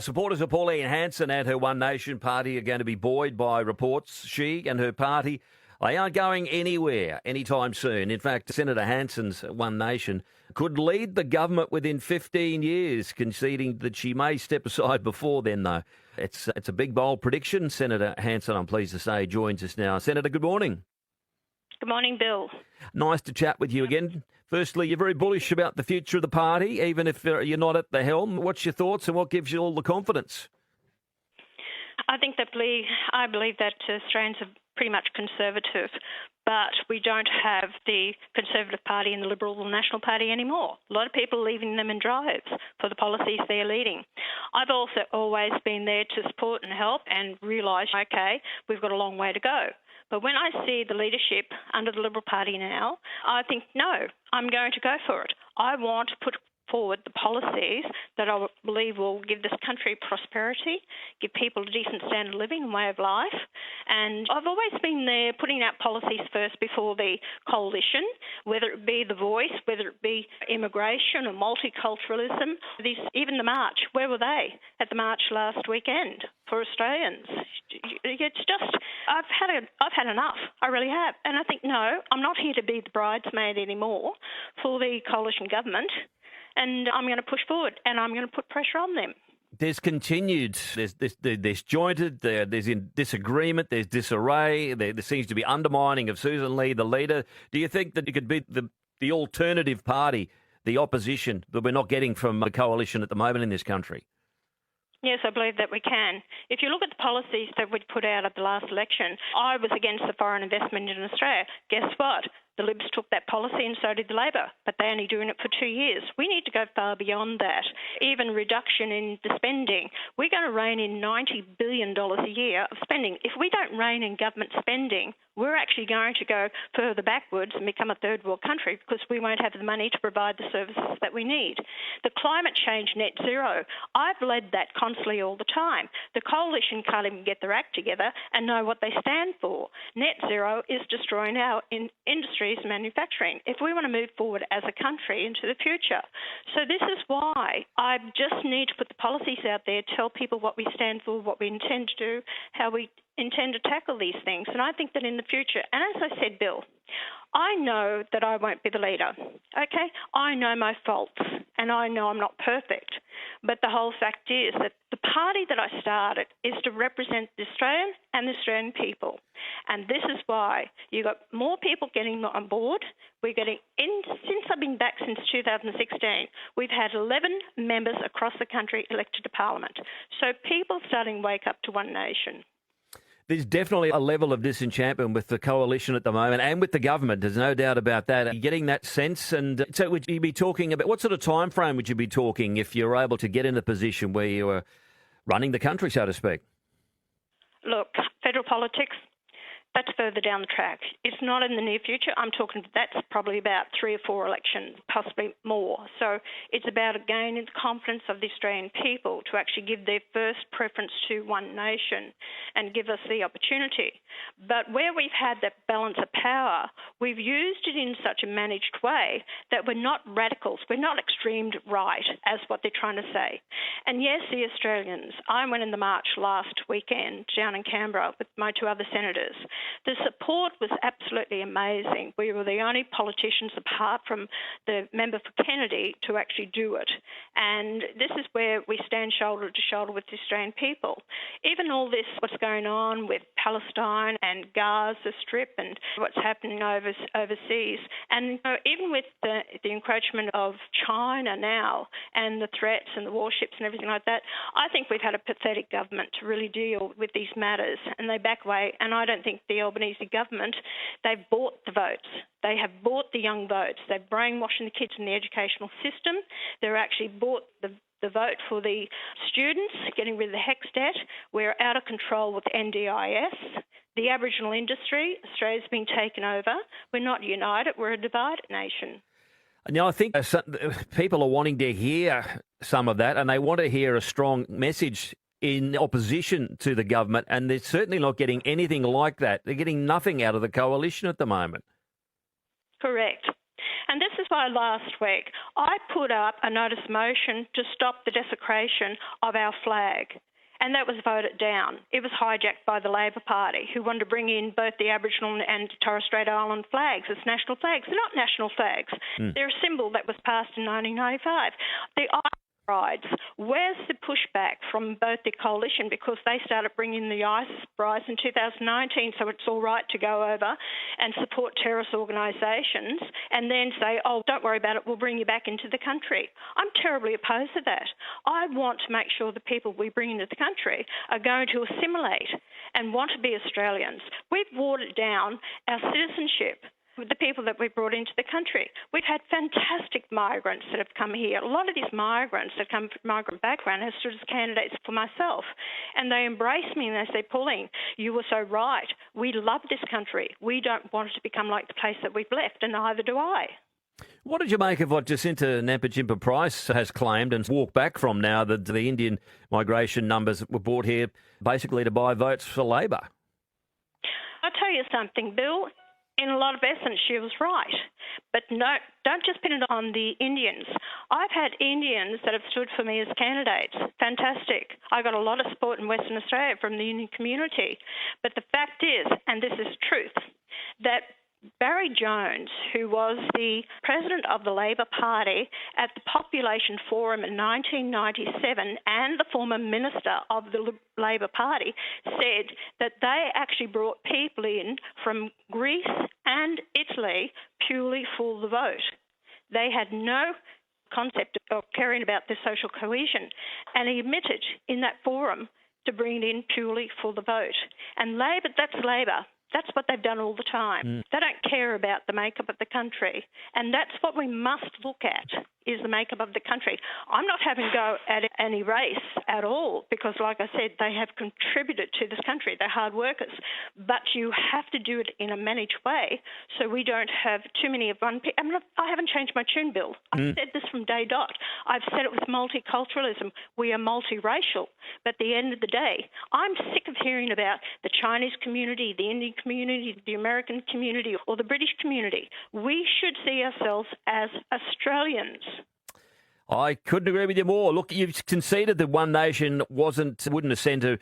Supporters of Pauline Hanson and her One Nation party are going to be buoyed by reports she and her party, they aren't going anywhere anytime soon. In fact, Senator Hanson's One Nation could lead the government within 15 years, conceding that she may step aside before then, though. It's a big, bold prediction. Senator Hanson, I'm pleased to say, joins us now. Senator, good morning. Good morning, Bill. Nice to chat with you again. Firstly, you're very bullish about the future of the party, even if you're not at the helm. What's your thoughts and what gives you all the confidence? I believe that Australians are pretty much conservative, but we don't have the Conservative Party and the Liberal and National Party anymore. A lot of people are leaving them in droves for the policies they're leading. I've also always been there to support and help and realise, okay, we've got a long way to go. But when I see the leadership under the Liberal Party now, I think, no, I'm going to go for it. I want to put forward the policies that I believe will give this country prosperity, give people a decent standard of living and way of life. And I've always been there putting out policies first before the coalition, whether it be the voice, whether it be immigration or multiculturalism. Even the march, where were they at the march last weekend for Australians? It's just, I've had enough. I really have. And I think, no, I'm not here to be the bridesmaid anymore for the coalition government. And I'm going to push forward and I'm going to put pressure on them. There's disjointed, there's disagreement, there's disarray, there seems to be undermining of Susan Lee, the leader. Do you think that it could be the alternative party, the opposition, that we're not getting from the coalition at the moment in this country? Yes, I believe that we can. If you look at the policies that we put out at the last election, I was against the foreign investment in Australia. Guess what? The Libs took that policy and so did the Labor, but they're only doing it for 2 years. We need to go far beyond that. Even reduction in the spending. We're going to rein in $90 billion a year of spending. If we don't rein in government spending, we're actually going to go further backwards and become a third world country because we won't have the money to provide the services that we need. The climate change net zero, I've led that constantly all the time. The coalition can't even get their act together and know what they stand for. Net zero is destroying our industries and manufacturing if we want to move forward as a country into the future. So this is why I just need to put the policies out there, tell people what we stand for, what we intend to do, how we intend to tackle these things. And I think that in the future, and as I said, Bill, I know that I won't be the leader, okay? I know my faults, and I know I'm not perfect. But the whole fact is that the party that I started is to represent the Australian and the Australian people. And this is why you got more people getting on board. We're getting in, since I've been back since 2016, we've had 11 members across the country elected to Parliament. So people starting to wake up to One Nation. There's definitely a level of disenchantment with the coalition at the moment and with the government. There's no doubt about that. Are you getting that sense? And so would you be talking about, what sort of time frame would you be talking if you're able to get in a position where you are running the country, so to speak? Look, federal politics, that's further down the track. It's not in the near future. I'm talking, that's probably about 3 or 4 elections, possibly more. So it's about gaining the confidence of the Australian people to actually give their first preference to One Nation and give us the opportunity. But where we've had that balance of power, we've used it in such a managed way that we're not radicals. We're not extreme right, as what they're trying to say. And yes, the Australians, I went in the march last weekend down in Canberra with my 2 other senators. The support was absolutely amazing. We were the only politicians, apart from the member for Kennedy, to actually do it. And this is where we stand shoulder to shoulder with the Australian people. Even all this, what's going on with Palestine and Gaza Strip and what's happening overseas, and even with the encroachment of China now and the threats and the warships and everything like that, I think we've had a pathetic government to really deal with these matters, and they back away. And I don't think the Albanese government, they've bought the votes. They have bought the young votes. They're brainwashing the kids in the educational system. They're actually bought the vote for the students, getting rid of the HECS debt. We're out of control with NDIS. The Aboriginal industry, Australia's been taken over. We're not united. We're a divided nation. Now, I think people are wanting to hear some of that, and they want to hear a strong message in opposition to the government, and they're certainly not getting anything like that. They're getting nothing out of the coalition at the moment. Correct. And this is why last week I put up a notice motion to stop the desecration of our flag. And that was voted down. It was hijacked by the Labor Party, who wanted to bring in both the Aboriginal and Torres Strait Island flags as national flags. They're not national flags. They're a symbol that was passed in 1995. The rides. Where's the pushback from both the coalition, because they started bringing the ICE rides in 2019, so it's all right to go over and support terrorist organisations and then say, oh, don't worry about it, we'll bring you back into the country. I'm terribly opposed to that. I want to make sure the people we bring into the country are going to assimilate and want to be Australians. We've watered down our citizenship with the people that we've brought into the country. We've had fantastic migrants that have come here. A lot of these migrants that come from migrant background have stood as candidates for myself, and they embrace me and they say, Pauline, you were so right. We love this country. We don't want it to become like the place that we've left, and neither do I. What did you make of what Jacinta Nampijinpa-Price has claimed and walked back from now that the Indian migration numbers were brought here basically to buy votes for Labor? I'll tell you something, Bill. In a lot of essence, she was right. But no, don't just pin it on the Indians. I've had Indians that have stood for me as candidates. Fantastic. I got a lot of support in Western Australia from the Indian community. But the fact is, and this is truth, that Barry Jones, who was the president of the Labor Party at the Population Forum in 1997 and the former minister of the Labor Party, said that they actually brought people in from Greece and Italy purely for the vote. They had no concept of caring about their social cohesion, and he admitted in that forum to bring it in purely for the vote. And Labor, that's Labor. That's what they've done all the time. They don't care about the makeup of the country. And that's what we must look at, is the makeup of the country. I'm not having to go at any race at all because, like I said, they have contributed to this country. They're hard workers. But you have to do it in a managed way so we don't have too many of one. I haven't changed my tune, Bill. I've said this from day dot. I've said it with multiculturalism. We are multiracial. But at the end of the day, I'm sick of hearing about the Chinese community, the Indian community, the American community, or the British community. We should see ourselves as Australians. I couldn't agree with you more. Look, you've conceded that One Nation wouldn't ascend to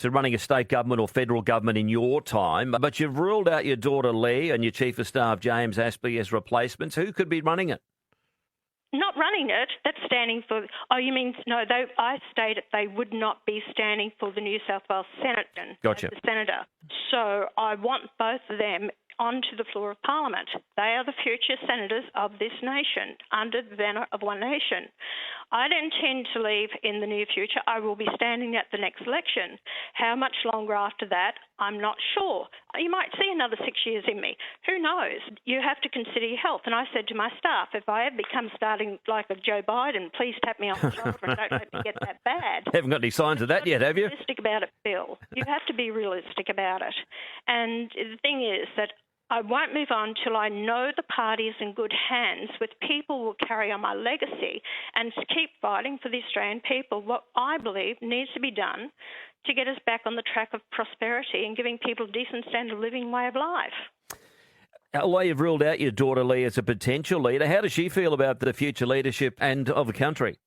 running a state government or federal government in your time, but you've ruled out your daughter Lee and your Chief of Staff James Aspley as replacements. Who could be running it? Not running it, that's standing for... Oh, you mean... No, I stated they would not be standing for the New South Wales Senate Gotcha. as the senator. So I want both of them onto the floor of Parliament. They are the future senators of this nation under the banner of One Nation. I don't intend to leave in the near future. I will be standing at the next election. How much longer after that, I'm not sure. You might see another 6 years in me. Who knows? You have to consider your health. And I said to my staff, if I ever become starting like a Joe Biden, please tap me on the shoulder and don't let me get that bad. Haven't got any signs of that yet, have you? Be realistic about it, Bill. You have to be realistic about it. And the thing is that I won't move on till I know the party is in good hands with people who will carry on my legacy and keep fighting for the Australian people. What I believe needs to be done to get us back on the track of prosperity and giving people a decent standard of living way of life. Although you've ruled out your daughter Lee as a potential leader, how does she feel about the future leadership and of the country?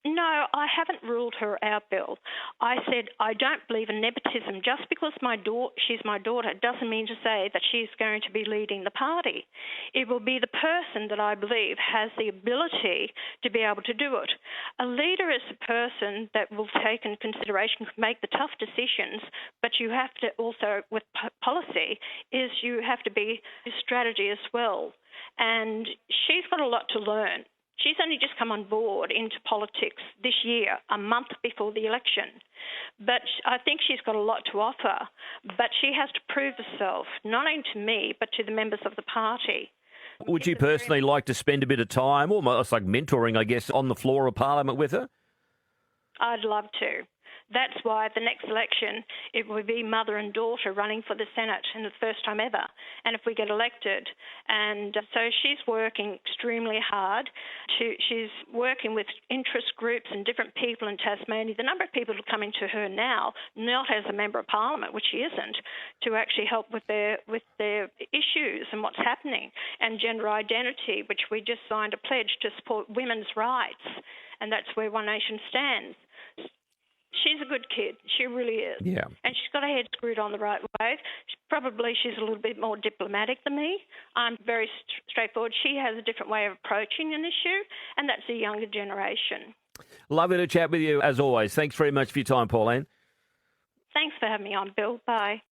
No, I haven't ruled her out, Bill. I said I don't believe in nepotism. Just because she's my daughter doesn't mean to say that she's going to be leading the party. It will be the person that I believe has the ability to be able to do it. A leader is a person that will take into consideration, make the tough decisions, but you have to also, with policy, is you have to be a strategy as well. And she's got a lot to learn. She's only just come on board into politics this year, a month before the election. But I think she's got a lot to offer. But she has to prove herself, not only to me, but to the members of the party. Would you personally like to spend a bit of time, almost like mentoring, I guess, on the floor of Parliament with her? I'd love to. That's why the next election, it will be mother and daughter running for the Senate in the first time ever, and if we get elected. And so she's working extremely hard. She's working with interest groups and different people in Tasmania. The number of people who are coming to her now, not as a Member of Parliament, which she isn't, to actually help with their issues and what's happening, and gender identity, which we just signed a pledge to support women's rights, and that's where One Nation stands. She's a good kid. She really is. Yeah. And she's got her head screwed on the right way. She's a little bit more diplomatic than me. I'm very straightforward. She has a different way of approaching an issue, and that's the younger generation. Lovely to chat with you, as always. Thanks very much for your time, Pauline. Thanks for having me on, Bill. Bye.